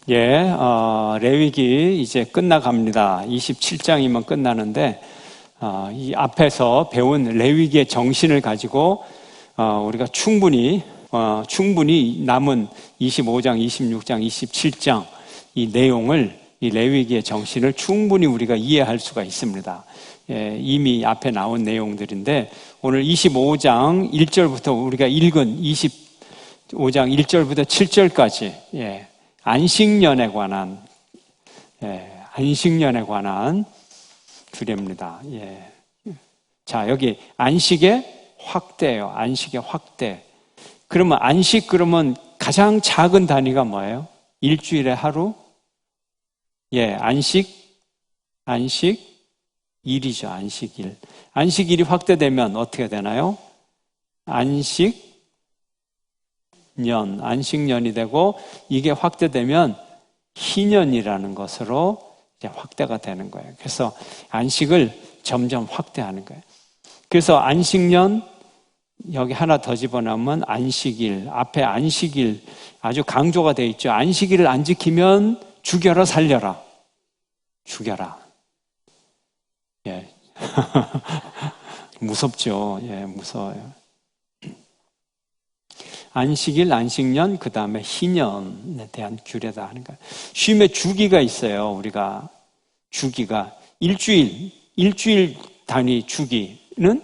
레위기 이제 끝나갑니다. 27장이면 끝나는데, 이 앞에서 배운 레위기의 정신을 가지고, 우리가 충분히 남은 25장, 26장, 27장 이 내용을, 이 레위기의 정신을 충분히 우리가 이해할 수가 있습니다. 이미 앞에 나온 내용들인데, 오늘 25장 1절부터 우리가 읽은 25장 1절부터 7절까지, 안식년에 관한 주례입니다. 자, 여기 안식의 확대예요. 안식의 확대. 그러면 그러면 가장 작은 단위가 뭐예요? 일주일에 하루? 안식일이죠. 안식일. 안식일이 확대되면 어떻게 되나요? 안식년이 되고, 이게 확대되면 희년이라는 것으로 이제 확대가 되는 거예요. 그래서 안식을 점점 확대하는 거예요. 그래서 안식년, 여기 하나 더 집어넣으면 안식일, 앞에 안식일 아주 강조가 되어 있죠. 안식일을 안 지키면 죽여라 살려라. 죽여라. 무섭죠. 무서워요. 안식일, 안식년, 그 다음에 희년에 대한 규례다 하는 거예요. 쉼의 주기가 있어요. 우리가 주기가 일주일 단위 주기는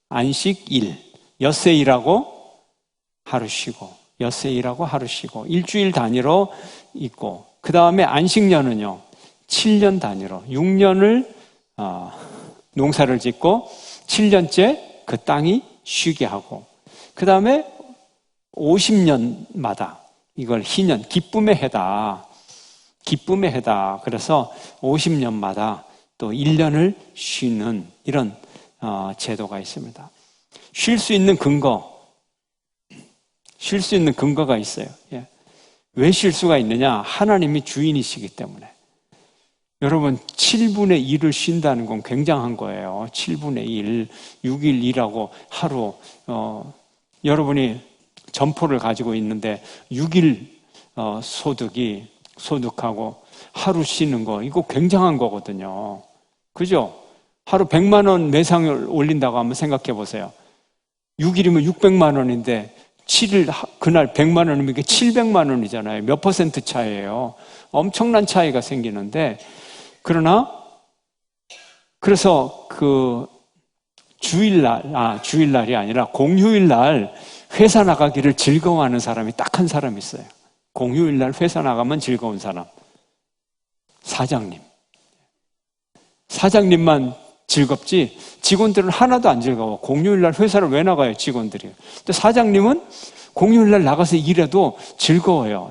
안식일, 엿새 일하고 하루 쉬고, 일주일 단위로 있고, 그 다음에 안식년은요 7년 단위로 6년을 농사를 짓고 7년째 그 땅이 쉬게 하고, 그 다음에 50년마다 이걸 희년, 기쁨의 해다. 그래서 50년마다 또 1년을 쉬는 이런 제도가 있습니다. 쉴 수 있는 근거가 있어요. 왜 쉴 수가 있느냐? 하나님이 주인이시기 때문에. 여러분, 7분의 1을 쉰다는 건 굉장한 거예요. 7분의 1, 6일 일하고 하루, 여러분이 점포를 가지고 있는데 6일 소득하고 하루 쉬는 거, 이거 굉장한 거거든요. 그죠? 하루 100만 원 매상을 올린다고 한번 생각해 보세요. 6일이면 600만 원인데 7일 그날 100만 원이면 이게 700만 원이잖아요. 몇 퍼센트 차이예요. 엄청난 차이가 생기는데, 그래서 그 주일날이 아니라 공휴일날 회사 나가기를 즐거워하는 사람이 딱 한 사람 있어요. 공휴일날 회사 나가면 즐거운 사람. 사장님만 즐겁지 직원들은 하나도 안 즐거워. 공휴일날 회사를 왜 나가요, 직원들이? 근데 사장님은 공휴일날 나가서 일해도 즐거워요.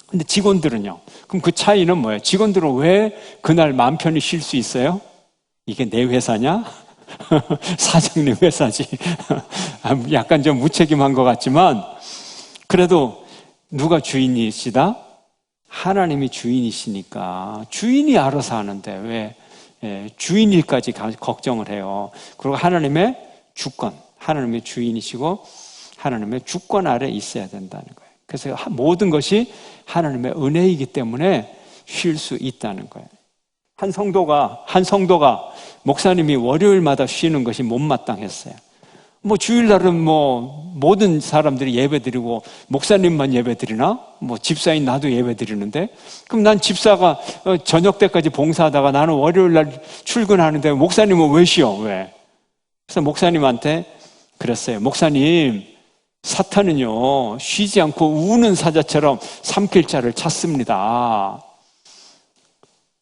근데 직원들은요? 그럼 그 차이는 뭐예요? 직원들은 왜 그날 마음 편히 쉴 수 있어요? 이게 내 회사냐? 사장님 회사지. 약간 좀 무책임한 것 같지만, 그래도 누가 주인이시다? 하나님이 주인이시니까 주인이 알아서 하는데 왜 주인 일까지 걱정을 해요? 그리고 하나님의 주권, 하나님의 주인이시고 하나님의 주권 아래 있어야 된다는 거예요. 그래서 모든 것이 하나님의 은혜이기 때문에 쉴 수 있다는 거예요. 한 성도가 목사님이 월요일마다 쉬는 것이 못마땅했어요. 주일날은 모든 사람들이 예배드리고 목사님만 예배드리나? 집사인 나도 예배드리는데, 그럼 난 집사가 저녁 때까지 봉사하다가 나는 월요일날 출근하는데 목사님은 왜 쉬어? 왜? 그래서 목사님한테 그랬어요. 목사님, 사탄은요 쉬지 않고 우는 사자처럼 삼킬 자를 찾습니다.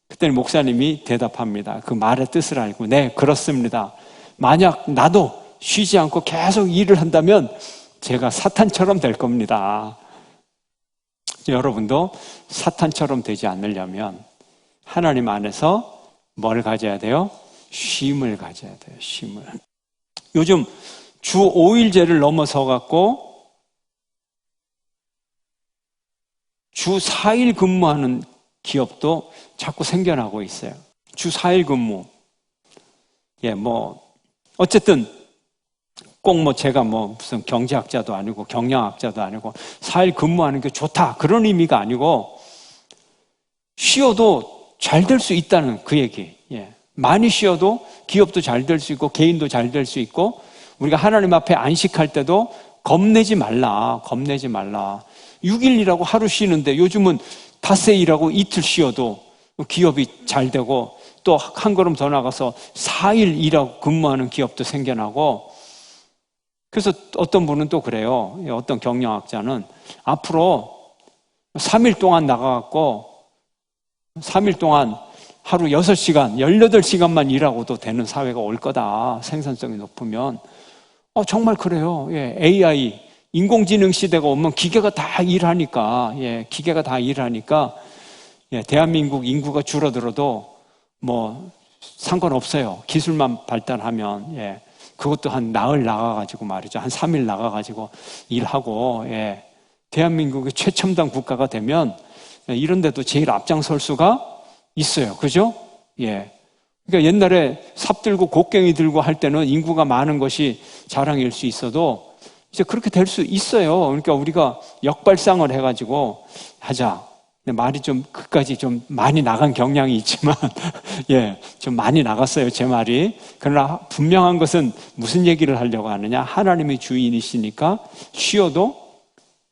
그때는 목사님이 대답합니다. 그 말의 뜻을 알고, 네, 그렇습니다. 만약 나도 쉬지 않고 계속 일을 한다면 제가 사탄처럼 될 겁니다. 여러분도 사탄처럼 되지 않으려면 하나님 안에서 뭘 가져야 돼요? 쉼을 가져야 돼요. 쉼을. 요즘 주 5일제를 넘어서 갖고 주 4일 근무하는 기업도 자꾸 생겨나고 있어요. 주 4일 근무. 어쨌든 꼭 제가 무슨 경제학자도 아니고 경영학자도 아니고 4일 근무하는 게 좋다, 그런 의미가 아니고, 쉬어도 잘 될 수 있다는 그 얘기. 예. 많이 쉬어도 기업도 잘 될 수 있고 개인도 잘 될 수 있고 우리가 하나님 앞에 안식할 때도 겁내지 말라. 6일이라고 하루 쉬는데 요즘은 닷새 일하고 이틀 쉬어도 기업이 잘 되고 또 한 걸음 더 나가서 4일 일하고 근무하는 기업도 생겨나고 그래서 어떤 분은 또 그래요. 어떤 경영학자는 앞으로 3일 동안 나가갖고 3일 동안 하루 6시간, 18시간만 일하고도 되는 사회가 올 거다. 생산성이 높으면. 정말 그래요. 예, AI, 인공지능 시대가 오면 기계가 다 일하니까, 예, 대한민국 인구가 줄어들어도 뭐 상관없어요. 기술만 발달하면, 예. 그것도 한 나흘 나가가지고 말이죠. 한 3일 나가가지고 일하고, 예. 대한민국의 최첨단 국가가 되면 이런 데도 제일 앞장설 수가 있어요. 그죠? 예. 그러니까 옛날에 삽 들고 곡괭이 들고 할 때는 인구가 많은 것이 자랑일 수 있어도 이제 그렇게 될 수 있어요. 그러니까 우리가 역발상을 해가지고 하자. 근데 말이 좀 그까지 좀 많이 나간 경향이 있지만 예, 좀 많이 나갔어요. 제 말이. 그러나 분명한 것은 무슨 얘기를 하려고 하느냐? 하나님의 주인이시니까 쉬어도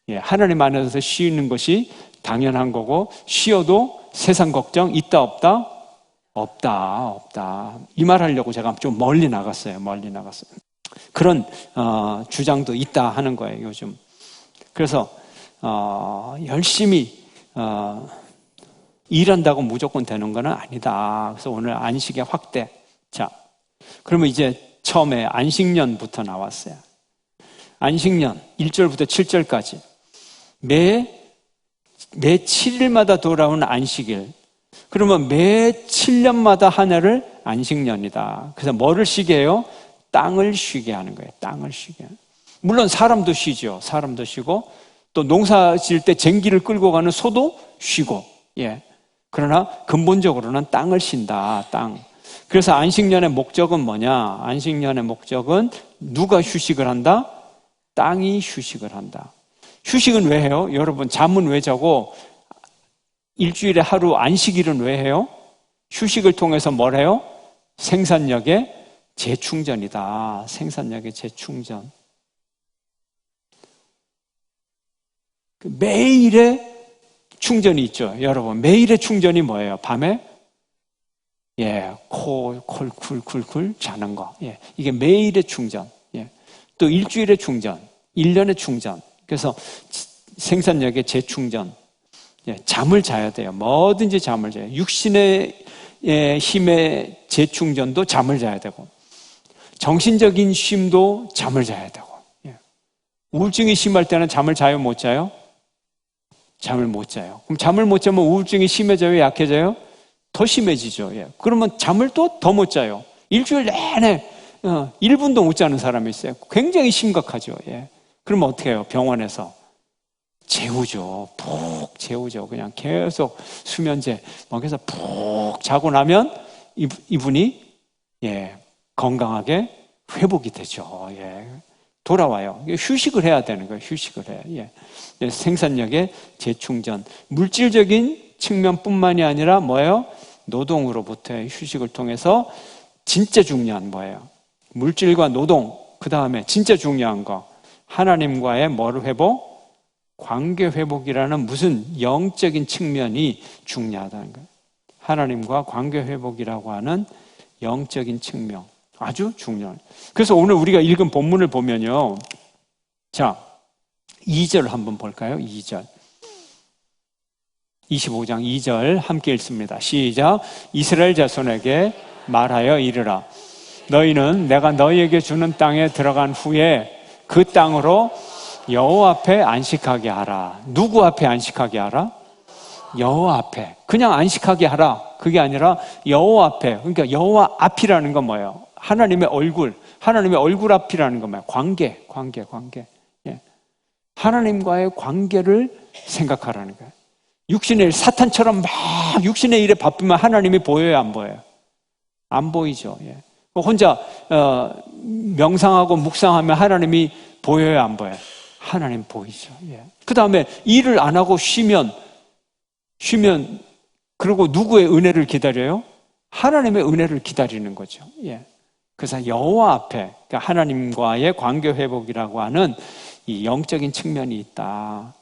예, 하나님 안에서 쉬는 것이 당연한 거고 쉬어도 세상 걱정 있다 없다? 없다. 이 말 하려고 제가 좀 멀리 나갔어요. 그런 주장도 있다 하는 거예요. 요즘. 그래서 열심히 일한다고 무조건 되는 건 아니다. 그래서 오늘 안식의 확대. 자, 그러면 이제 처음에 안식년부터 나왔어요. 안식년 1절부터 7절까지 매 7일마다 돌아오는 안식일. 그러면 매 7년마다 한 해를 안식년이다. 그래서 뭐를 쉬게 해요? 땅을 쉬게 하는 거예요. 땅을 쉬게. 물론 사람도 쉬죠. 사람도 쉬고 또 농사 지을 때 쟁기를 끌고 가는 소도 쉬고. 예. 그러나 근본적으로는 땅을 쉰다. 땅. 그래서 안식년의 목적은 뭐냐? 안식년의 목적은 누가 휴식을 한다? 땅이 휴식을 한다. 휴식은 왜 해요? 여러분 잠은 왜 자고 일주일에 하루 안식일은 왜 해요? 휴식을 통해서 뭘 해요? 생산력의 재충전이다. 생산력의 재충전. 매일의 충전이 있죠. 여러분 매일의 충전이 뭐예요? 밤에 예, 쿨 자는 거. 예, 이게 매일의 충전. 예, 또 일주일의 충전, 1년의 충전. 그래서 생산력의 재충전. 예, 잠을 자야 돼요. 뭐든지 잠을 자요. 육신의 힘의 재충전도 잠을 자야 되고 정신적인 쉼도 잠을 자야 되고 예. 우울증이 심할 때는 잠을 자요? 못 자요? 잠을 못 자요. 그럼 잠을 못 자면 우울증이 심해져요? 약해져요? 더 심해지죠. 예. 그러면 잠을 또 더 못 자요. 일주일 내내 1분도 못 자는 사람이 있어요. 굉장히 심각하죠. 예. 그러면 어떻게 해요? 병원에서 재우죠. 푹 재우죠. 그냥 계속 수면제 먹여서 푹 자고 나면 이분이 예, 건강하게 회복이 되죠. 예, 돌아와요. 휴식을 해야 되는 거예요. 휴식을 해요. 예. 생산력의 재충전. 물질적인 측면뿐만이 아니라 뭐예요? 노동으로부터의 휴식을 통해서 진짜 중요한 뭐예요? 물질과 노동, 그 다음에 진짜 중요한 거 하나님과의 뭐를 회복? 관계 회복이라는 무슨 영적인 측면이 중요하다는 거예요. 하나님과 관계 회복이라고 하는 영적인 측면 아주 중요해요. 그래서 오늘 우리가 읽은 본문을 보면요. 자, 2절 한번 볼까요? 2절. 25장 2절 함께 읽습니다. 시작. 이스라엘 자손에게 말하여 이르라. 너희는 내가 너희에게 주는 땅에 들어간 후에 그 땅으로 여호와 앞에 안식하게 하라. 누구 앞에 안식하게 하라? 여호와 앞에. 그냥 안식하게 하라. 그게 아니라 여호와 앞에. 그러니까 여호와 앞이라는 건 뭐예요? 하나님의 얼굴. 하나님의 얼굴 앞이라는 건 뭐예요? 관계. 예. 하나님과의 관계를 생각하라는 거예요. 육신의 일, 사탄처럼 막 육신의 일에 바쁘면 하나님이 보여요, 안 보여요? 안 보이죠. 예. 혼자 명상하고 묵상하면 하나님이 보여요, 안 보여요? 하나님 보이죠. 예. 그 다음에 일을 안 하고 쉬면 그리고 누구의 은혜를 기다려요? 하나님의 은혜를 기다리는 거죠. 예. 그래서 여호와 앞에, 그러니까 하나님과의 관계 회복이라고 하는 이 영적인 측면이 있다.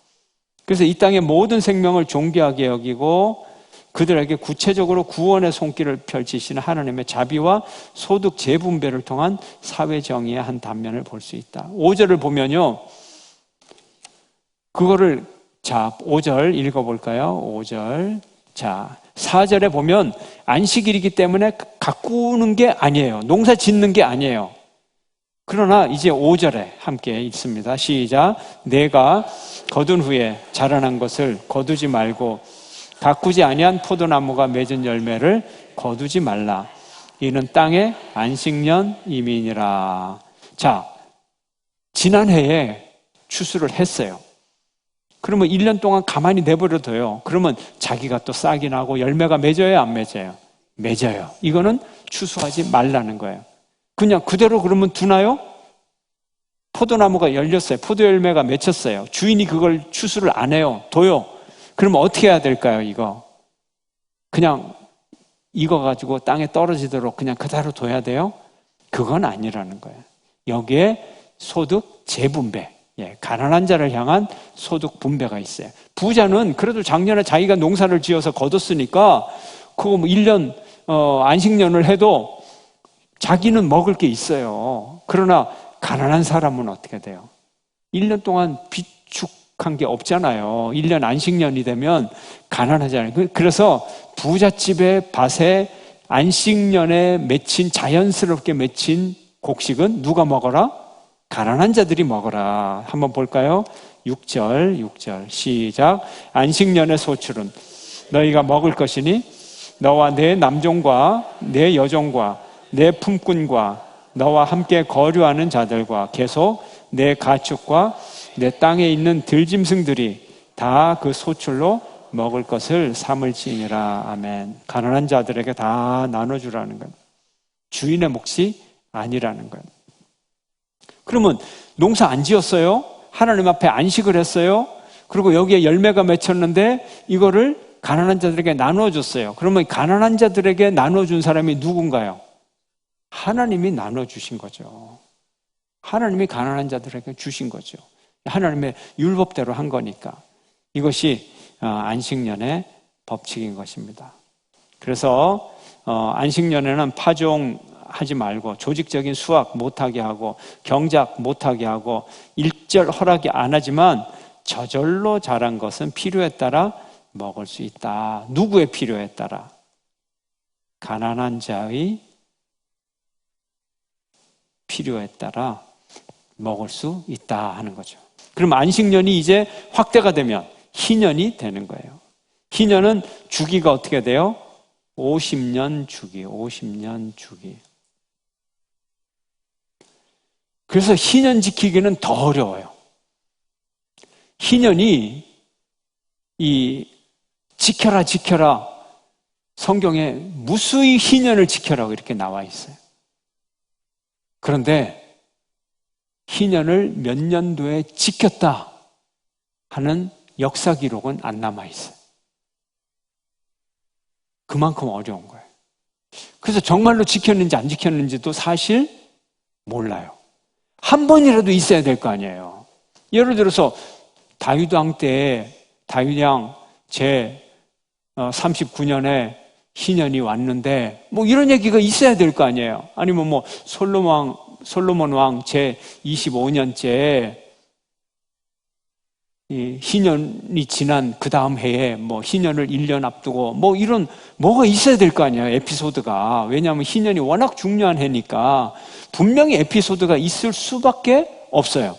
그래서 이 땅의 모든 생명을 존귀하게 여기고 그들에게 구체적으로 구원의 손길을 펼치시는 하나님의 자비와 소득 재분배를 통한 사회 정의의 한 단면을 볼 수 있다. 5절을 보면요, 그거를, 자, 5절 읽어볼까요? 5절. 자, 4절에 보면 안식일이기 때문에 가꾸는 게 아니에요. 농사 짓는 게 아니에요. 그러나 이제 5절에 함께 읽습니다. 시작. 내가 거둔 후에 자라난 것을 거두지 말고 가꾸지 아니한 포도나무가 맺은 열매를 거두지 말라. 이는 땅의 안식년 이민이라. 자, 지난해에 추수를 했어요. 그러면 1년 동안 가만히 내버려둬요. 그러면 자기가 또 싹이 나고 열매가 맺어요, 안 맺어요? 맺어요. 이거는 추수하지 말라는 거예요. 그냥 그대로 그러면 두나요? 포도나무가 열렸어요. 포도 열매가 맺혔어요. 주인이 그걸 추수를 안 해요. 둬요. 그러면 어떻게 해야 될까요, 이거? 그냥 익어가지고 땅에 떨어지도록 그냥 그대로 둬야 돼요? 그건 아니라는 거예요. 여기에 소득 재분배, 예, 가난한 자를 향한 소득 분배가 있어요. 부자는 그래도 작년에 자기가 농사를 지어서 거뒀으니까 그거 뭐 1년 안식년을 해도 자기는 먹을 게 있어요. 그러나 가난한 사람은 어떻게 돼요? 1년 동안 비축한 게 없잖아요. 1년 안식년이 되면 가난하잖아요. 그래서 부잣집의 밭에 안식년에 맺힌, 자연스럽게 맺힌 곡식은 누가 먹어라? 가난한 자들이 먹어라. 한번 볼까요? 6절 시작. 안식년의 소출은 너희가 먹을 것이니 너와 내 남종과 내 여종과 내 품꾼과 너와 함께 거류하는 자들과 계속 내 가축과 내 땅에 있는 들짐승들이 다 그 소출로 먹을 것을 삼을지니라. 아멘. 가난한 자들에게 다 나눠주라는 것. 주인의 몫이 아니라는 것. 그러면 농사 안 지었어요? 하나님 앞에 안식을 했어요? 그리고 여기에 열매가 맺혔는데 이거를 가난한 자들에게 나눠줬어요. 그러면 가난한 자들에게 나눠준 사람이 누군가요? 하나님이 나눠주신 거죠. 하나님이 가난한 자들에게 주신 거죠. 하나님의 율법대로 한 거니까. 이것이 안식년의 법칙인 것입니다. 그래서 안식년에는 파종하지 말고 조직적인 수확 못하게 하고 경작 못하게 하고 일절 허락이 안 하지만 저절로 자란 것은 필요에 따라 먹을 수 있다. 누구의 필요에 따라? 가난한 자의 필요에 따라 먹을 수 있다 하는 거죠. 그럼 안식년이 이제 확대가 되면 희년이 되는 거예요. 희년은 주기가 어떻게 돼요? 50년 주기, 50년 주기. 그래서 희년 지키기는 더 어려워요. 희년이 이 지켜라 지켜라, 성경에 무수히 희년을 지켜라고 이렇게 나와 있어요. 그런데 희년을 몇 년도에 지켰다 하는 역사 기록은 안 남아 있어요. 그만큼 어려운 거예요. 그래서 정말로 지켰는지 안 지켰는지도 사실 몰라요. 한 번이라도 있어야 될 거 아니에요. 예를 들어서 다윗 왕 때 다윗 왕 제 39년에 희년이 왔는데 뭐 이런 얘기가 있어야 될 거 아니에요. 아니면 뭐 솔로몬 왕 제 25년째 이 희년이 지난 그 다음 해에 뭐 희년을 1년 앞두고 뭐 이런 뭐가 있어야 될 거 아니에요. 에피소드가. 왜냐하면 희년이 워낙 중요한 해니까 분명히 에피소드가 있을 수밖에 없어요.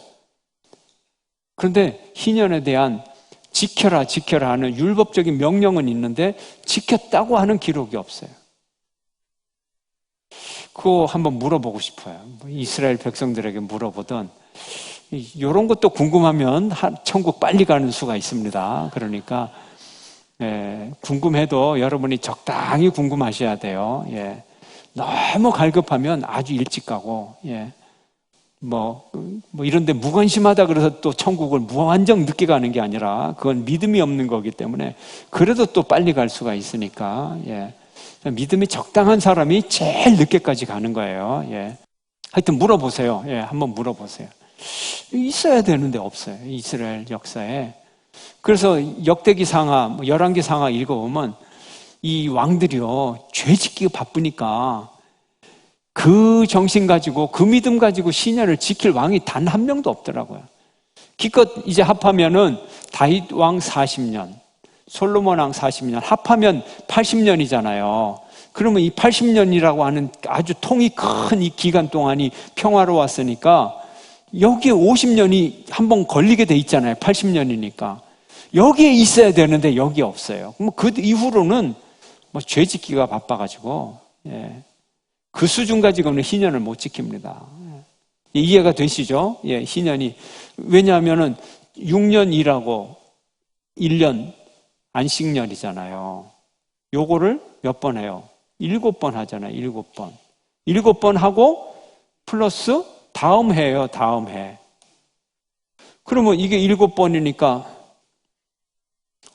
그런데 희년에 대한 지켜라 지켜라 하는 율법적인 명령은 있는데 지켰다고 하는 기록이 없어요. 그거 한번 물어보고 싶어요. 이스라엘 백성들에게 물어보던 이런 것도 궁금하면 천국 빨리 가는 수가 있습니다. 그러니까 궁금해도 여러분이 적당히 궁금하셔야 돼요. 너무 갈급하면 아주 일찍 가고 이런데 무관심하다 그래서 또 천국을 무한정 늦게 가는 게 아니라 그건 믿음이 없는 거기 때문에 그래도 또 빨리 갈 수가 있으니까, 예. 믿음이 적당한 사람이 제일 늦게까지 가는 거예요. 예. 하여튼 물어보세요. 예, 한번 물어보세요. 있어야 되는데 없어요. 이스라엘 역사에. 그래서 역대기 상하, 열왕기 상하 읽어보면 이 왕들이요, 죄 짓기 바쁘니까 그 정신 가지고 그 믿음 가지고 신년을 지킬 왕이 단 한 명도 없더라고요. 기껏 이제 합하면은 다윗 왕 40년, 솔로몬 왕 40년, 합하면 80년이잖아요. 그러면 이 80년이라고 하는 아주 통이 큰 이 기간 동안이 평화로웠으니까 여기에 50년이 한번 걸리게 돼 있잖아요. 80년이니까. 여기에 있어야 되는데 여기 없어요. 그럼 그 이후로는 죄 짓기가 바빠가지고, 예. 그 수준 가지고는 희년을 못 지킵니다. 예. 이해가 되시죠? 예, 희년이. 왜냐하면은 6년 일하고 1년 안식년이잖아요. 요거를 몇 번 해요? 7번 하잖아요. 7번. 7번 하고 플러스 다음 해예요. 다음 해. 그러면 이게 7번이니까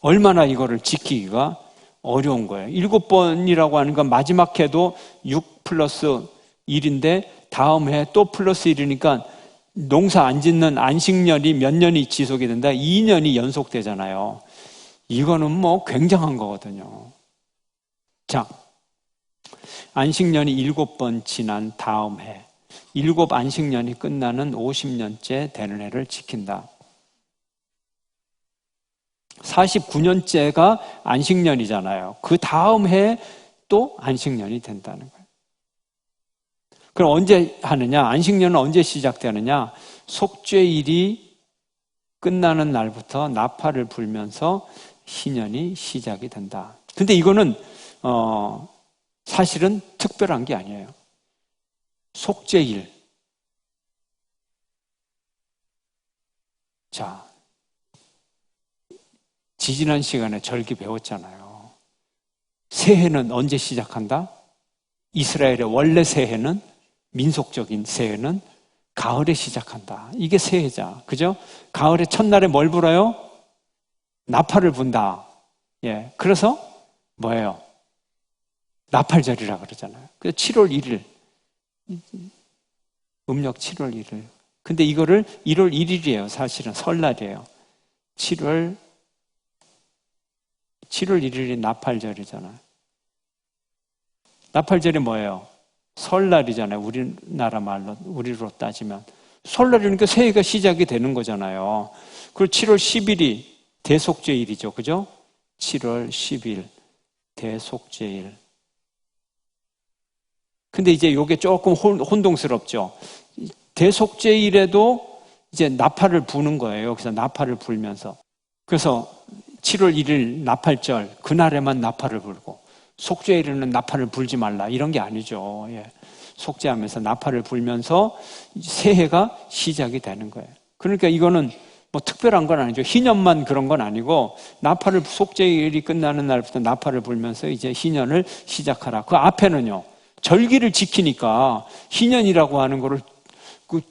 얼마나 이거를 지키기가 어려운 거예요. 7번이라고 하는 건 마지막 해도 6 플러스 1인데 다음 해 또 플러스 1이니까 농사 안 짓는 안식년이 몇 년이 지속이 된다? 2년이 연속되잖아요. 이거는 굉장한 거거든요. 자, 안식년이 7번 지난 다음 해, 7 안식년이 끝나는 50년째 되는 해를 지킨다. 49년째가 안식년이잖아요. 그 다음 해 또 안식년이 된다는 거예요. 그럼 언제 하느냐? 안식년은 언제 시작되느냐? 속죄일이 끝나는 날부터 나팔을 불면서 희년이 시작이 된다. 근데 이거는 사실은 특별한 게 아니에요. 속죄일. 자, 지지난 시간에 절기 배웠잖아요. 새해는 언제 시작한다? 이스라엘의 원래 새해는, 민속적인 새해는 가을에 시작한다. 이게 새해자. 그죠? 가을의 첫날에 뭘 불어요? 나팔을 분다. 예. 그래서 뭐예요? 나팔절이라 그러잖아요. 그래서 7월 1일. 음력 7월 1일. 근데 이거를 1월 1일이에요. 사실은 설날이에요. 7월 1일이 나팔절이잖아요. 나팔절이 뭐예요? 설날이잖아요. 우리나라 말로, 우리로 따지면. 설날이니까 새해가 시작이 되는 거잖아요. 그리고 7월 10일이 대속죄일이죠. 그죠? 7월 10일, 대속죄일. 근데 이제 이게 조금 혼동스럽죠. 대속죄일에도 이제 나팔을 부는 거예요. 그래서 나팔을 불면서. 그래서 7월 1일 나팔절, 그날에만 나팔을 불고, 속죄일에는 나팔을 불지 말라. 이런 게 아니죠. 예. 속죄하면서 나팔을 불면서 새해가 시작이 되는 거예요. 그러니까 이거는 특별한 건 아니죠. 희년만 그런 건 아니고, 나팔을, 속죄일이 끝나는 날부터 나팔을 불면서 이제 희년을 시작하라. 그 앞에는요, 절기를 지키니까 희년이라고 하는 거를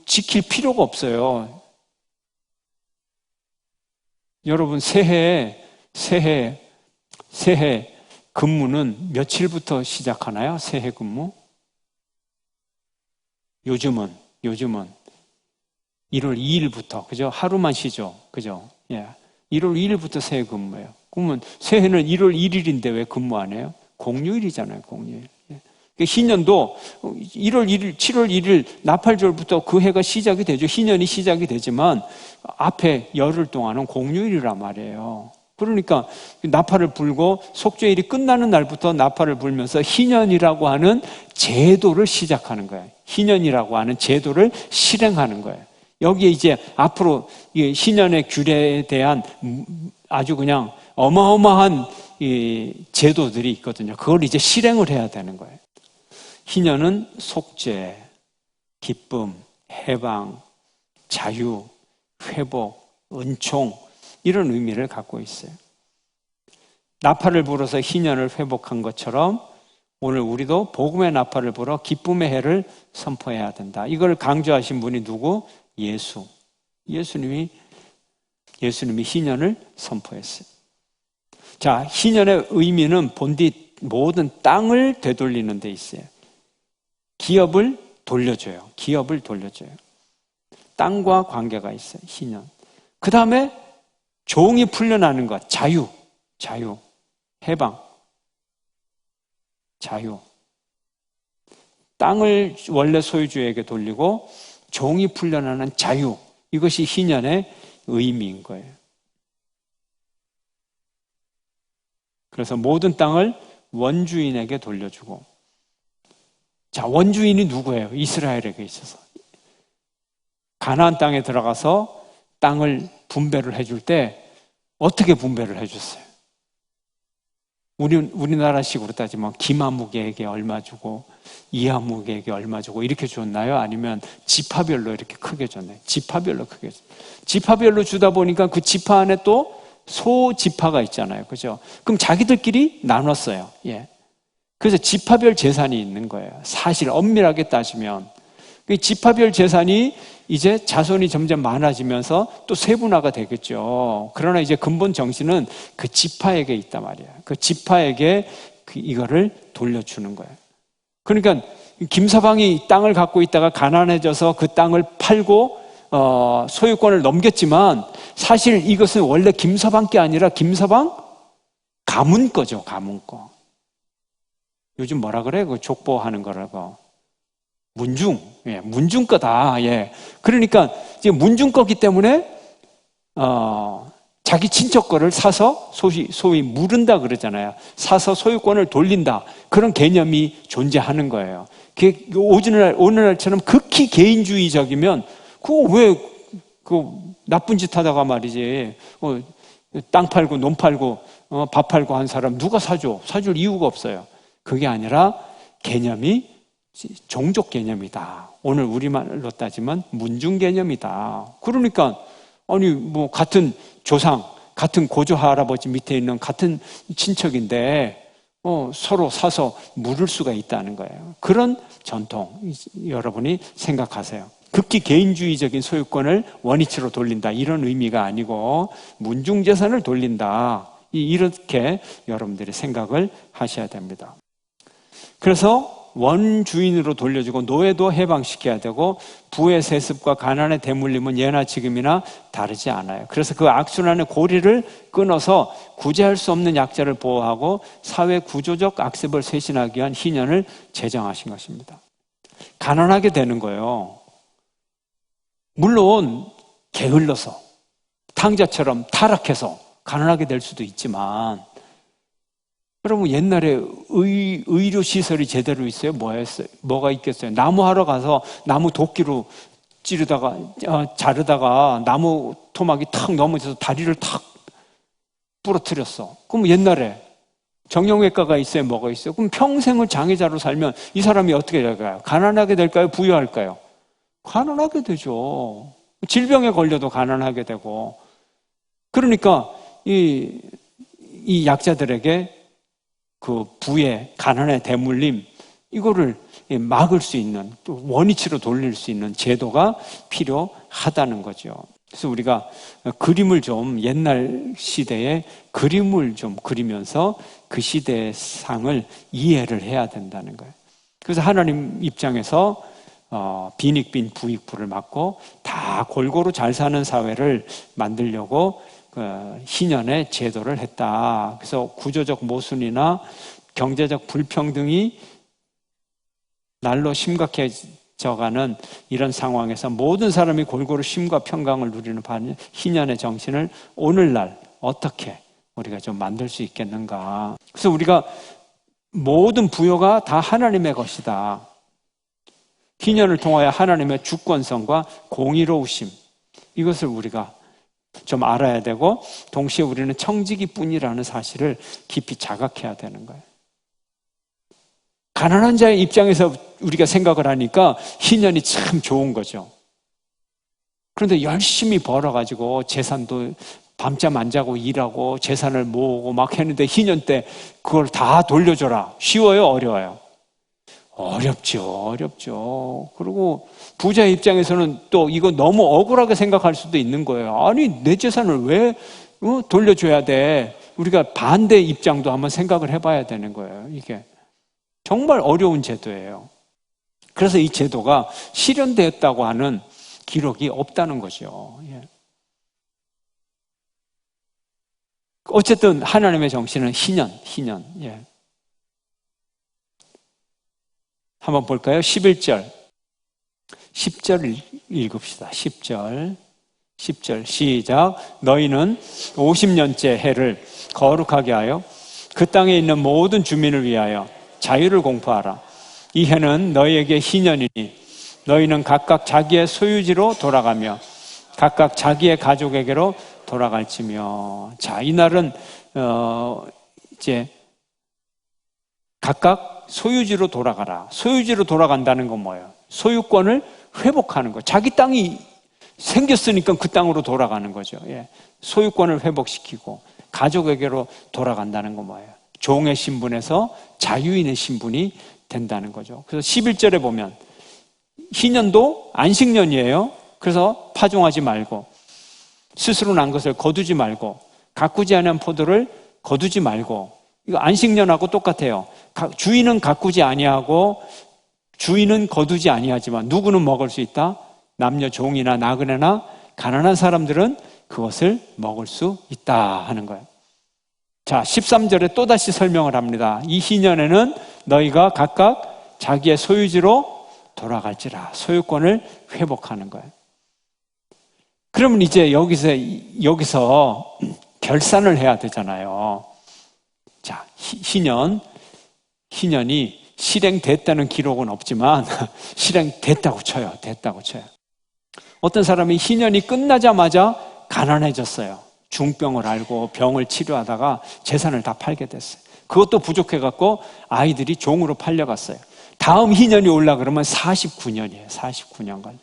지킬 필요가 없어요. 여러분, 새해 근무는 며칠부터 시작하나요? 새해 근무? 요즘은 1월 2일부터, 그죠? 하루만 쉬죠. 그죠? 예. 1월 2일부터 새해 근무예요. 그러면 새해는 1월 1일인데 왜 근무 안 해요? 공휴일이잖아요, 공휴일. 예. 희년도 1월 1일, 7월 1일 나팔절부터 그 해가 시작이 되죠. 희년이 시작이 되지만 앞에 열흘 동안은 공휴일이란 말이에요. 그러니까 나팔을 불고 속죄일이 끝나는 날부터 나팔을 불면서 희년이라고 하는 제도를 시작하는 거예요. 희년이라고 하는 제도를 실행하는 거예요. 여기에 이제 앞으로 희년의 규례에 대한 아주 그냥 어마어마한 제도들이 있거든요. 그걸 이제 실행을 해야 되는 거예요. 희년은 속죄, 기쁨, 해방, 자유, 회복, 은총, 이런 의미를 갖고 있어요. 나팔을 불어서 희년을 회복한 것처럼 오늘 우리도 복음의 나팔을 불어 기쁨의 해를 선포해야 된다. 이걸 강조하신 분이 누구? 예수님이 희년을 선포했어요. 자, 희년의 의미는 본디 모든 땅을 되돌리는 데 있어요. 기업을 돌려줘요. 땅과 관계가 있어요. 희년. 그 다음에 종이 풀려나는 것. 자유. 해방. 자유. 땅을 원래 소유주에게 돌리고 종이 풀려나는 자유. 이것이 희년의 의미인 거예요. 그래서 모든 땅을 원주인에게 돌려주고. 자, 원주인이 누구예요? 이스라엘에게 있어서. 가나안 땅에 들어가서 땅을 분배를 해줄 때 어떻게 분배를 해줬어요? 우리나라식으로 따지면 김아무개에게 얼마 주고 이아무개에게 얼마 주고 이렇게 줬나요? 아니면 지파별로 이렇게 크게 줬나요? 지파별로 크게 줬어요. 지파별로 주다 보니까 그 지파 안에 또 소지파가 있잖아요. 그죠? 그럼 자기들끼리 나눴어요. 예. 그래서 지파별 재산이 있는 거예요. 사실 엄밀하게 따지면. 그 지파별 재산이 이제 자손이 점점 많아지면서 또 세분화가 되겠죠. 그러나 이제 근본 정신은 그 지파에게 있단 말이에요. 그 지파에게 이거를 돌려주는 거예요. 그러니까 김서방이 땅을 갖고 있다가 가난해져서 그 땅을 팔고 소유권을 넘겼지만 사실 이것은 원래 김서방 게 아니라 김서방 가문 거죠. 가문 거. 요즘 뭐라 그래? 그 족보하는 거라고. 문중 거다. 예. 그러니까 이제 문중 거기 때문에 자기 친척 거를 사서 소위 물은다 그러잖아요. 사서 소유권을 돌린다. 그런 개념이 존재하는 거예요. 오늘날처럼 극히 개인주의적이면 그거 왜 나쁜 짓 하다가 말이지. 땅 팔고 논 팔고 밥 팔고 한 사람 누가 사줘? 사줄 이유가 없어요. 그게 아니라 개념이 종족 개념이다. 오늘 우리말로 따지면 문중 개념이다. 그러니까 같은 조상, 같은 고조 할아버지 밑에 있는 같은 친척인데 서로 사서 물을 수가 있다는 거예요. 그런 전통 여러분이 생각하세요. 극히 개인주의적인 소유권을 원위치로 돌린다 이런 의미가 아니고 문중재산을 돌린다 이렇게 여러분들이 생각을 하셔야 됩니다. 그래서 원주인으로 돌려주고 노예도 해방시켜야 되고 부의 세습과 가난의 대물림은 예나 지금이나 다르지 않아요. 그래서 그 악순환의 고리를 끊어서 구제할 수 없는 약자를 보호하고 사회 구조적 악습을 쇄신하기 위한 희년을 제정하신 것입니다. 가난하게 되는 거예요. 물론 게을러서 탕자처럼 타락해서 가난하게 될 수도 있지만 여러분 옛날에 의료시설이 제대로 있어요? 뭐가 있겠어요? 나무 하러 가서 나무 도끼로 자르다가 나무 토막이 탁 넘어져서 다리를 탁 부러뜨렸어. 그럼 옛날에 정형외과가 있어요? 뭐가 있어요? 그럼 평생을 장애자로 살면 이 사람이 어떻게 될까요? 가난하게 될까요? 부유할까요? 가난하게 되죠. 질병에 걸려도 가난하게 되고. 그러니까 이 약자들에게 그 부의 가난의 대물림 이거를 막을 수 있는 또 원위치로 돌릴 수 있는 제도가 필요하다는 거죠. 그래서 우리가 그림을 좀 옛날 시대의 그림을 좀 그리면서 그 시대의 상을 이해를 해야 된다는 거예요. 그래서 하나님 입장에서 빈익빈 부익부를 막고 다 골고루 잘 사는 사회를 만들려고 희년의 제도를 했다. 그래서 구조적 모순이나 경제적 불평등이 날로 심각해져가는 이런 상황에서 모든 사람이 골고루 쉼과 평강을 누리는 희년의 정신을 오늘날 어떻게 우리가 좀 만들 수 있겠는가. 그래서 우리가 모든 부여가 다 하나님의 것이다. 희년을 통하여 하나님의 주권성과 공의로우심 이것을 우리가 좀 알아야 되고 동시에 우리는 청지기뿐이라는 사실을 깊이 자각해야 되는 거예요. 가난한 자의 입장에서 우리가 생각을 하니까 희년이 참 좋은 거죠. 그런데 열심히 벌어가지고 재산도 밤잠 안 자고 일하고 재산을 모으고 막 했는데 희년 때 그걸 다 돌려줘라. 쉬워요? 어려워요? 어렵죠. 그리고 부자의 입장에서는 또 이거 너무 억울하게 생각할 수도 있는 거예요. 아니, 내 재산을 왜 돌려줘야 돼? 우리가 반대 입장도 한번 생각을 해봐야 되는 거예요. 이게 정말 어려운 제도예요. 그래서 이 제도가 실현되었다고 하는 기록이 없다는 거죠. 예. 어쨌든 하나님의 정신은 희년. 예. 한번 볼까요? 11절. 10절 읽읍시다. 10절 시작. 너희는 50년째 해를 거룩하게 하여 그 땅에 있는 모든 주민을 위하여 자유를 공포하라. 이 해는 너희에게 희년이니 너희는 각각 자기의 소유지로 돌아가며 각각 자기의 가족에게로 돌아갈지며. 자, 이날은 이제 각각 소유지로 돌아가라. 소유지로 돌아간다는 건 뭐예요? 소유권을 회복하는 거. 자기 땅이 생겼으니까 그 땅으로 돌아가는 거죠. 예. 소유권을 회복시키고 가족에게로 돌아간다는 건 뭐예요? 종의 신분에서 자유인의 신분이 된다는 거죠. 그래서 11절에 보면 희년도 안식년이에요. 그래서 파종하지 말고 스스로 난 것을 거두지 말고 가꾸지 않은 포도를 거두지 말고. 이거 안식년하고 똑같아요. 주인은 가꾸지 아니하고 주인은 거두지 아니하지만 누구는 먹을 수 있다? 남녀 종이나 나그네나 가난한 사람들은 그것을 먹을 수 있다 하는 거예요. 자, 13절에 또다시 설명을 합니다. 이 희년에는 너희가 각각 자기의 소유지로 돌아갈지라. 소유권을 회복하는 거예요. 그러면 이제 여기서 결산을 해야 되잖아요. 자, 희년이 실행됐다는 기록은 없지만 실행됐다고 쳐요. 어떤 사람이 희년이 끝나자마자 가난해졌어요. 중병을 알고 병을 치료하다가 재산을 다 팔게 됐어요. 그것도 부족해갖고 아이들이 종으로 팔려갔어요. 다음 희년이 올라 그러면 49년이에요. 49년간.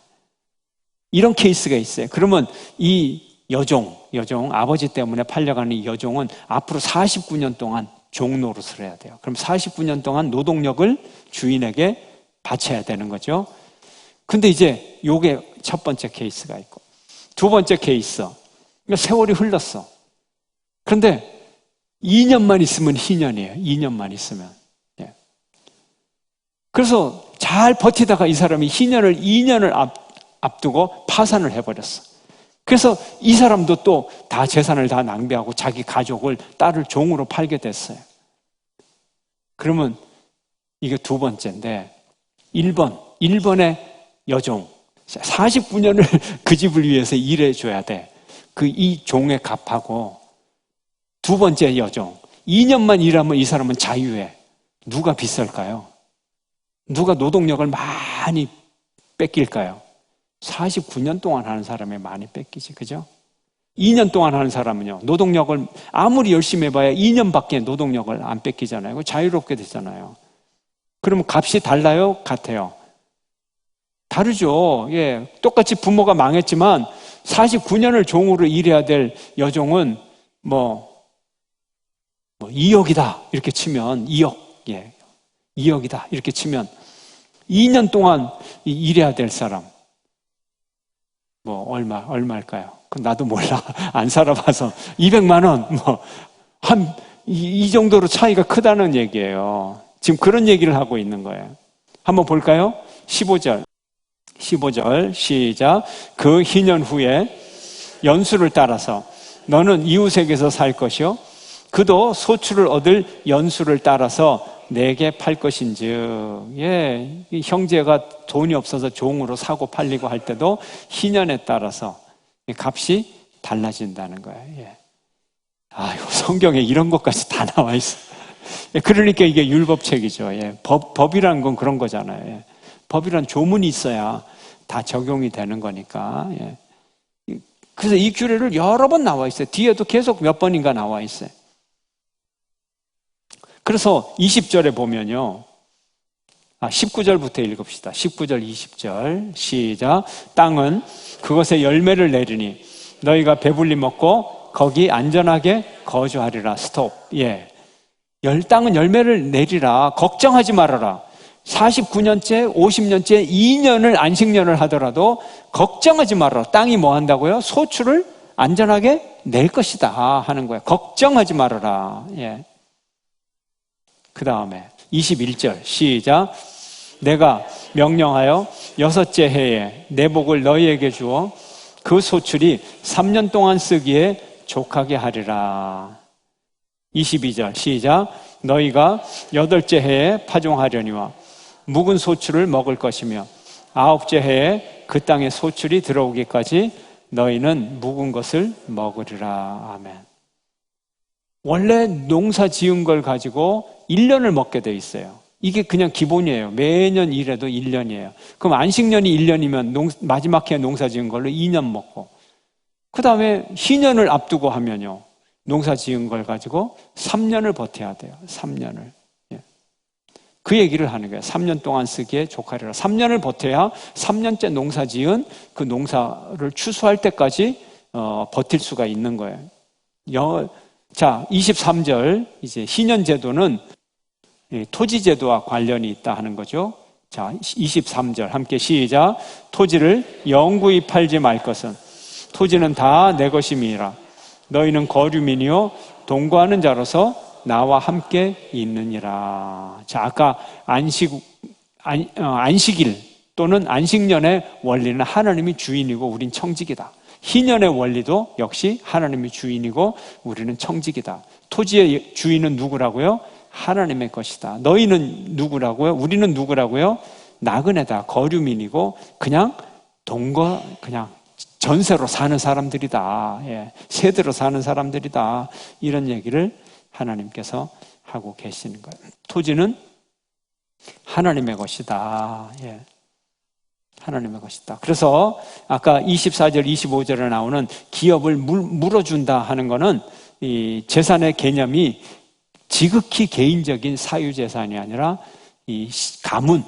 이런 케이스가 있어요. 그러면 이 여종 아버지 때문에 팔려가는 이 여종은 앞으로 49년 동안 종 노릇을 해야 돼요. 그럼 49년 동안 노동력을 주인에게 바쳐야 되는 거죠. 근데 이제 요게 첫 번째 케이스가 있고, 두 번째 케이스. 세월이 흘렀어. 그런데 2년만 있으면 희년이에요. 2년만 있으면. 예. 그래서 잘 버티다가 이 사람이 희년을 2년을 앞두고 파산을 해버렸어. 그래서 이 사람도 또 다 재산을 다 낭비하고 자기 가족을 딸을 종으로 팔게 됐어요. 그러면 이게 두 번째인데 1번의 여종 49년을 그 집을 위해서 일해줘야 돼. 이 종의 값하고 두 번째 여종 2년만 일하면 이 사람은 자유해. 누가 비쌀까요? 누가 노동력을 많이 뺏길까요? 49년 동안 하는 사람이 많이 뺏기지, 그죠? 2년 동안 하는 사람은요, 노동력을 아무리 열심히 해봐야 2년밖에 노동력을 안 뺏기잖아요. 자유롭게 되잖아요. 그러면 값이 달라요? 같아요? 다르죠. 예, 똑같이 부모가 망했지만 49년을 종으로 일해야 될 여종은 2억이다 이렇게 치면 2억, 예, 2억이다 이렇게 치면 2년 동안 일해야 될 사람 얼마일까요? 나도 몰라. 안 살아봐서 200만 원 이 정도로 차이가 크다는 얘기예요. 지금 그런 얘기를 하고 있는 거예요. 한번 볼까요? 15절 시작. 그 희년 후에 연수를 따라서 너는 이웃에게서 살 것이요 그도 소출을 얻을 연수를 따라서 내게 팔 것인즉. 예, 형제가 돈이 없어서 종으로 사고 팔리고 할 때도 희년에 따라서 값이 달라진다는 거예요. 예. 아이고, 성경에 이런 것까지 다 나와 있어. 그러니까 이게 율법책이죠. 예. 법이라는 건 그런 거잖아요. 예. 법이란 조문이 있어야 다 적용이 되는 거니까. 예. 그래서 이 규례를 여러 번 나와 있어요. 뒤에도 계속 몇 번인가 나와 있어요. 그래서 20절에 보면요. 19절부터 읽읍시다. 19절, 20절 시작. 땅은 그것에 열매를 내리니 너희가 배불리 먹고 거기 안전하게 거주하리라. 스톱. 예. 땅은 열매를 내리라. 걱정하지 말아라. 49년째, 50년째, 2년을 안식년을 하더라도 걱정하지 말아라. 땅이 뭐 한다고요? 소출을 안전하게 낼 것이다 하는 거예요. 걱정하지 말아라. 예. 그 다음에 21절 시작. 내가 명령하여 6째 해에 내 복을 너희에게 주어 그 소출이 3년 동안 쓰기에 족하게 하리라. 22절 시작. 너희가 8째 해에 파종하려니와 묵은 소출을 먹을 것이며 9째 해에 그 땅에 소출이 들어오기까지 너희는 묵은 것을 먹으리라. 아멘. 원래 농사 지은 걸 가지고 1년을 먹게 돼 있어요. 이게 그냥 기본이에요. 매년 일해도 1년이에요. 그럼 안식년이 1년이면 마지막 해에 농사 지은 걸로 2년 먹고, 그 다음에 희년을 앞두고 하면요, 농사 지은 걸 가지고 3년을 버텨야 돼요. 3년을. 예. 그 얘기를 하는 거예요. 3년 동안 쓰기에 족하리라. 3년을 버텨야 3년째 농사 지은 그 농사를 추수할 때까지 버틸 수가 있는 거예요. 자, 23절, 이제 희년 제도는 토지 제도와 관련이 있다 하는 거죠. 자, 23절 함께 시작. 토지를 영구히 팔지 말 것은 토지는 다 내 것임이라. 너희는 거류민이요 동거하는 자로서 나와 함께 있느니라. 자, 아까 안식일 또는 안식년의 원리는 하나님이 주인이고 우린 청직이다. 희년의 원리도 역시 하나님이 주인이고 우리는 청직이다. 토지의 주인은 누구라고요? 하나님의 것이다. 너희는 누구라고요? 우리는 누구라고요? 나그네다. 거류민이고 그냥 그냥 전세로 사는 사람들이다. 예, 세대로 사는 사람들이다. 이런 얘기를 하나님께서 하고 계시는 거예요. 토지는 하나님의 것이다. 예, 하나님의 것이다. 그래서 아까 24절, 25절에 나오는 기업을 물어준다 하는 거는 이 재산의 개념이 지극히 개인적인 사유재산이 아니라 이 가문,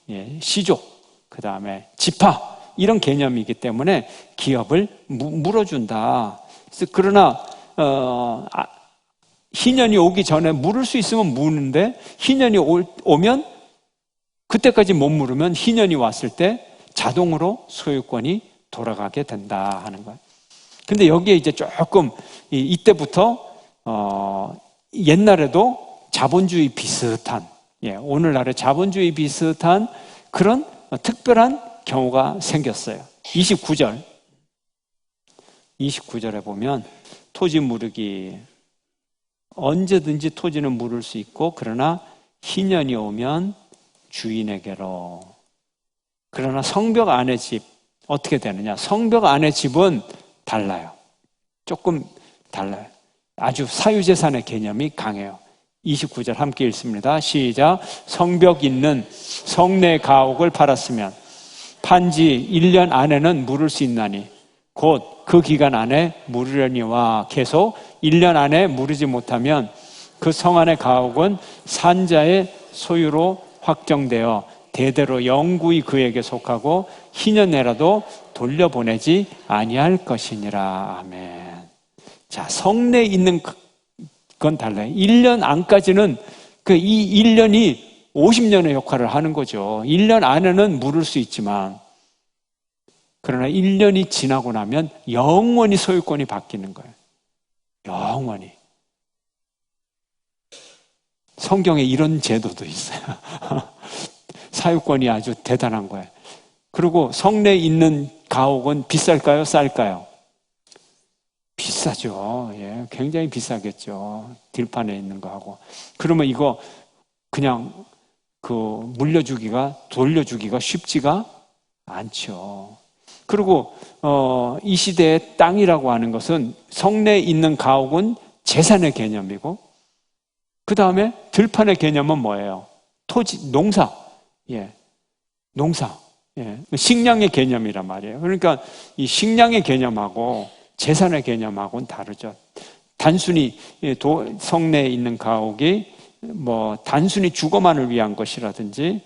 예, 시족, 그 다음에 지파 이런 개념이기 때문에 기업을 물어준다. 그러나 희년이 오기 전에 물을 수 있으면 무는데 희년이 오면 그때까지 못 물으면 희년이 왔을 때 자동으로 소유권이 돌아가게 된다 하는 거예요. 근데 여기에 이제 조금 이때부터 옛날에도 자본주의 비슷한, 예, 오늘날의 자본주의 비슷한 그런 특별한 경우가 생겼어요. 29절에 보면 토지 무르기, 언제든지 토지는 물을 수 있고 그러나 희년이 오면 주인에게로. 그러나 성벽 안의 집 어떻게 되느냐? 성벽 안의 집은 달라요. 조금 달라요. 아주 사유재산의 개념이 강해요. 29절 함께 읽습니다. 시작. 성벽 있는 성내 가옥을 팔았으면 판지 1년 안에는 물을 수 있나니 곧 그 기간 안에 물으려니와 계속 1년 안에 물으지 못하면 그 성 안의 가옥은 산자의 소유로 확정되어 대대로 영구히 그에게 속하고 희년 내라도 돌려보내지 아니할 것이니라. 아멘. 자, 성내에 있는 건 달라요. 1년 안까지는 이 1년이 50년의 역할을 하는 거죠. 1년 안에는 물을 수 있지만 그러나 1년이 지나고 나면 영원히 소유권이 바뀌는 거예요. 영원히. 성경에 이런 제도도 있어요. 사유권이 아주 대단한 거예요. 그리고 성내에 있는 가옥은 비쌀까요? 쌀까요? 비싸죠. 예, 굉장히 비싸겠죠. 들판에 있는 거하고. 그러면 이거 그냥 돌려주기가 쉽지가 않죠. 그리고 이 시대의 땅이라고 하는 것은 성내에 있는 가옥은 재산의 개념이고 그 다음에 들판의 개념은 뭐예요? 토지, 농사. 예, 농사. 예, 식량의 개념이란 말이에요. 그러니까 이 식량의 개념하고 재산의 개념하고는 다르죠. 단순히 성내에 있는 가옥이 단순히 주거만을 위한 것이라든지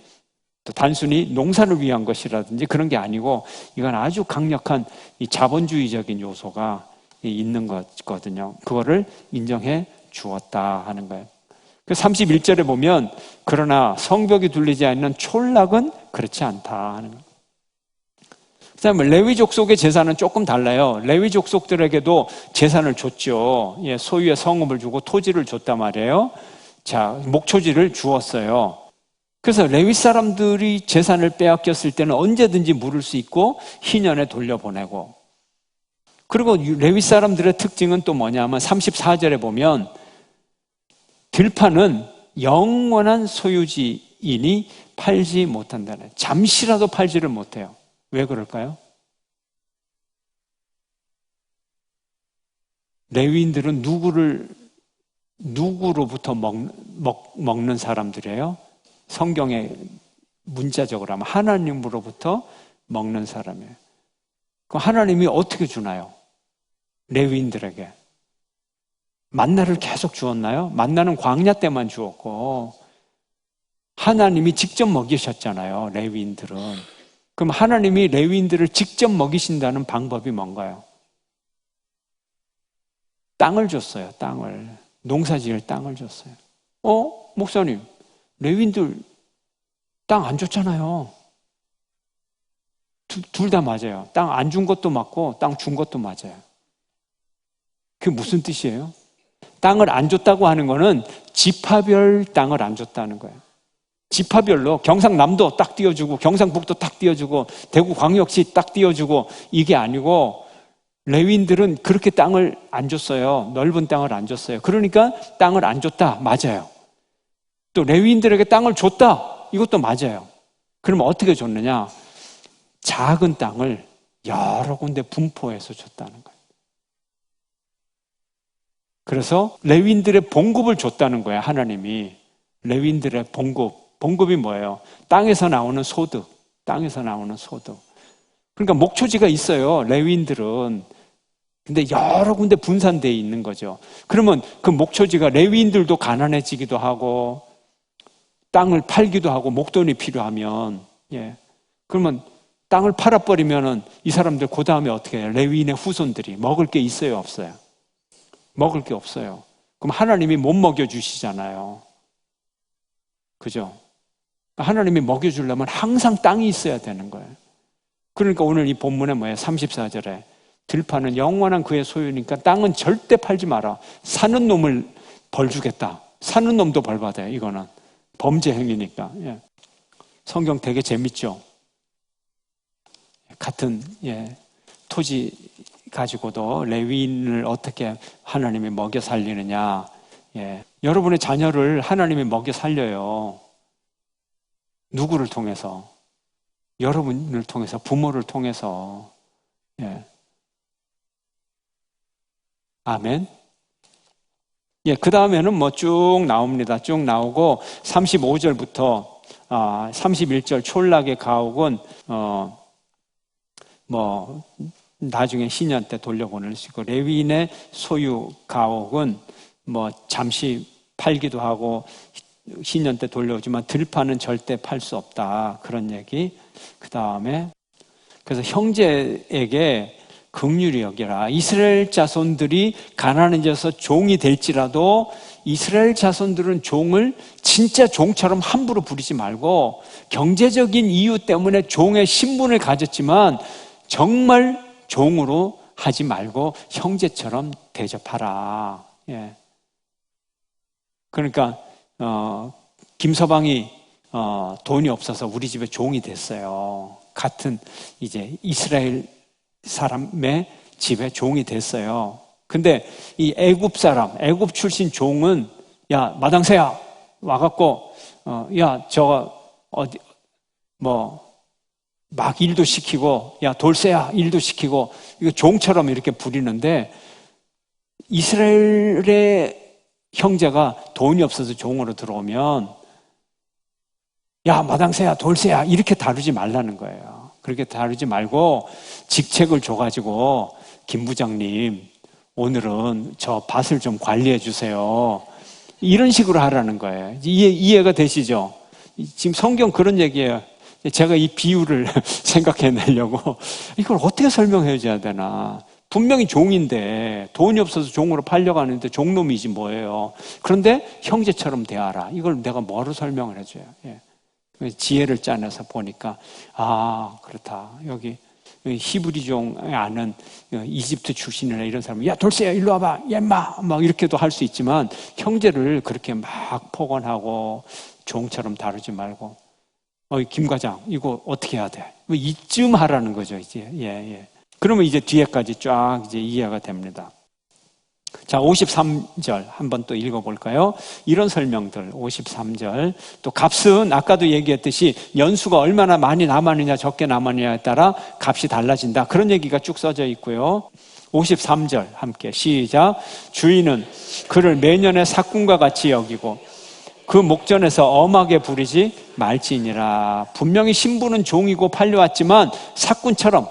또 단순히 농사를 위한 것이라든지 그런 게 아니고 이건 아주 강력한 이 자본주의적인 요소가 있는 거거든요. 그거를 인정해 주었다 하는 거예요. 그 31절에 보면 그러나 성벽이 둘리지 않는 촌락은 그렇지 않다 하는 거예요. 그다음에 레위 족속의 제사는 조금 달라요. 레위 족속들에게도 제사를 줬죠. 예, 소유의 성읍을 주고 토지를 줬단 말이에요. 자, 목초지를 주었어요. 그래서 레위 사람들이 재산을 빼앗겼을 때는 언제든지 물을 수 있고 희년에 돌려보내고, 그리고 레위 사람들의 특징은 또 뭐냐면 34절에 보면 들판은 영원한 소유지이니 팔지 못한다네. 잠시라도 팔지를 못해요. 왜 그럴까요? 레위인들은 누구로부터 먹는 사람들이에요? 성경에 문자적으로 하면 하나님으로부터 먹는 사람이에요. 그럼 하나님이 어떻게 주나요? 레위인들에게 만나를 계속 주었나요? 만나는 광야 때만 주었고 하나님이 직접 먹이셨잖아요, 레위인들은. 그럼 하나님이 레위인들을 직접 먹이신다는 방법이 뭔가요? 땅을 줬어요. 땅을. 농사지을 땅을 줬어요. 목사님, 레위인들 땅 안 줬잖아요. 둘 다 맞아요. 땅 안 준 것도 맞고 땅 준 것도 맞아요. 그게 무슨 뜻이에요? 땅을 안 줬다고 하는 거는 지파별 땅을 안 줬다는 거예요. 지파별로 경상남도 딱 띄워주고 경상북도 딱 띄워주고 대구광역시 딱 띄워주고 이게 아니고 레위인들은 그렇게 땅을 안 줬어요. 넓은 땅을 안 줬어요. 그러니까 땅을 안 줬다. 맞아요. 또 레위인들에게 땅을 줬다. 이것도 맞아요. 그러면 어떻게 줬느냐? 작은 땅을 여러 군데 분포해서 줬다는 거예요. 그래서 레위인들의 봉급을 줬다는 거예요. 하나님이. 레위인들의 봉급이 뭐예요? 땅에서 나오는 소득. 땅에서 나오는 소득. 그러니까 목초지가 있어요, 레위인들은. 근데 여러 군데 분산되어 있는 거죠. 그러면 그 목초지가 레위인들도 가난해지기도 하고 땅을 팔기도 하고 목돈이 필요하면, 예, 그러면 땅을 팔아버리면은 이 사람들 그 다음에 어떻게 해요? 레위인의 후손들이 먹을 게 있어요, 없어요? 먹을 게 없어요. 그럼 하나님이 못 먹여주시잖아요. 그죠? 하나님이 먹여주려면 항상 땅이 있어야 되는 거예요. 그러니까 오늘 이 본문에 뭐예요? 34절에 들판은 영원한 그의 소유니까 땅은 절대 팔지 마라. 사는 놈을 벌 주겠다. 사는 놈도 벌 받아요. 이거는 범죄 행위니까. 예. 성경 되게 재밌죠? 같은 토지 가지고도 레위인을 어떻게 하나님이 먹여 살리느냐. 예. 여러분의 자녀를 하나님이 먹여 살려요. 누구를 통해서? 여러분을 통해서, 부모를 통해서. 예. 아멘. 예, 그 다음에는 뭐 쭉 나옵니다. 쭉 나오고 35절부터 31절 촌락의 가옥은 뭐 나중에 희년 때 돌려보낼 수 있고, 레위인의 소유 가옥은 뭐 잠시 팔기도 하고 희년 때 돌려오지만 들판은 절대 팔 수 없다. 그런 얘기. 그 다음에 그래서 형제에게 긍휼히 여기라. 이스라엘 자손들이 가난해져서 종이 될지라도 이스라엘 자손들은 종을 진짜 종처럼 함부로 부리지 말고, 경제적인 이유 때문에 종의 신분을 가졌지만 정말 종으로 하지 말고 형제처럼 대접하라. 예. 그러니까 김서방이 돈이 없어서 우리 집에 종이 됐어요. 같은 이제 이스라엘 사람의 집에 종이 됐어요. 근데 이 애굽 사람, 애굽 출신 종은, 야, 마당새야 와갖고 야, 저거 어디 뭐 막 일도 시키고, 야, 돌쇠야 일도 시키고, 이거 종처럼 이렇게 부리는데, 이스라엘의 형제가 돈이 없어서 종으로 들어오면 야, 마당새야 돌쇠야 이렇게 다루지 말라는 거예요. 그렇게 다루지 말고 직책을 줘가지고, 김 부장님 오늘은 저 밭을 좀 관리해 주세요, 이런 식으로 하라는 거예요. 이해가 되시죠? 지금 성경 그런 얘기예요. 제가 이 비유를 생각해내려고 이걸 어떻게 설명해 줘야 되나. 분명히 종인데 돈이 없어서 종으로 팔려가는데 종놈이지 뭐예요. 그런데 형제처럼 대하라. 이걸 내가 뭐로 설명을 해줘요. 예. 지혜를 짜내서 보니까 아 그렇다. 여기 히브리종에 아는 이집트 출신이나 이런 사람은 야 돌쇠야 일로 와봐 옅마 막 이렇게도 할 수 있지만 형제를 그렇게 막 폭언하고 종처럼 다루지 말고 김 과장 이거 어떻게 해야 돼? 이쯤 하라는 거죠 이제. 예. 그러면 이제 뒤에까지 쫙 이제 이해가 됩니다. 자, 53절 한번 또 읽어볼까요? 이런 설명들, 53절. 또 값은 아까도 얘기했듯이 연수가 얼마나 많이 남았느냐, 적게 남았느냐에 따라 값이 달라진다. 그런 얘기가 쭉 써져 있고요. 53절 함께 시작. 주인은 그를 매년의 삭군과 같이 여기고 그 목전에서 엄하게 부리지 말지니라. 분명히 신부는 종이고 팔려왔지만 삭군처럼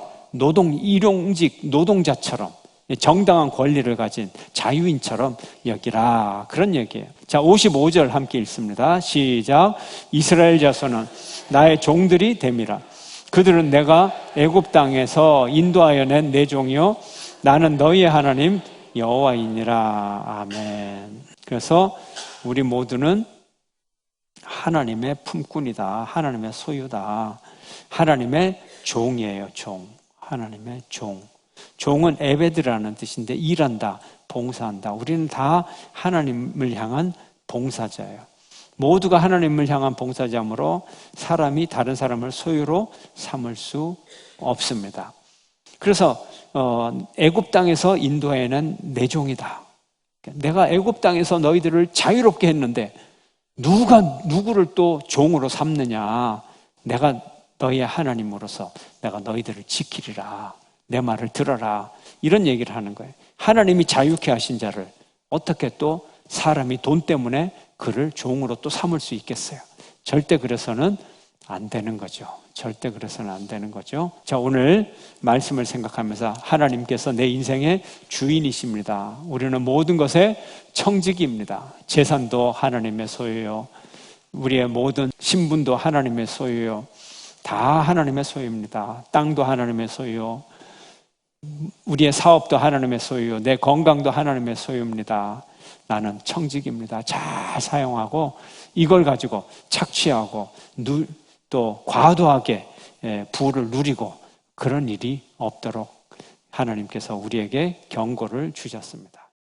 일용직 노동자처럼 정당한 권리를 가진 자유인처럼 여기라. 그런 얘기예요. 자, 55절 함께 읽습니다. 시작. 이스라엘 자손은 나의 종들이 됨이라. 그들은 내가 애굽 땅에서 인도하여 낸 내 종이요 나는 너희의 하나님 여호와이니라. 아멘. 그래서 우리 모두는 하나님의 품꾼이다. 하나님의 소유다. 하나님의 종이에요. 종. 하나님의 종. 종은 에베드라는 뜻인데 일한다, 봉사한다. 우리는 다 하나님을 향한 봉사자예요. 모두가 하나님을 향한 봉사자므로 사람이 다른 사람을 소유로 삼을 수 없습니다. 그래서 애굽 땅에서 인도해낸 내 종이다. 내가 애굽 땅에서 너희들을 자유롭게 했는데 누가 누구를 또 종으로 삼느냐. 내가 너희의 하나님으로서 내가 너희들을 지키리라. 내 말을 들어라. 이런 얘기를 하는 거예요. 하나님이 자유케 하신 자를 어떻게 또 사람이 돈 때문에 그를 종으로 또 삼을 수 있겠어요? 절대 그래서는 안 되는 거죠. 절대 그래서는 안 되는 거죠. 자, 오늘 말씀을 생각하면서 하나님께서 내 인생의 주인이십니다. 우리는 모든 것의 청지기입니다. 재산도 하나님의 소유요. 우리의 모든 신분도 하나님의 소유요. 다 하나님의 소유입니다. 땅도 하나님의 소유요. 우리의 사업도 하나님의 소유요. 내 건강도 하나님의 소유입니다. 나는 청직입니다. 잘 사용하고 이걸 가지고 착취하고 또 과도하게 부를 누리고 그런 일이 없도록 하나님께서 우리에게 경고를 주셨습니다.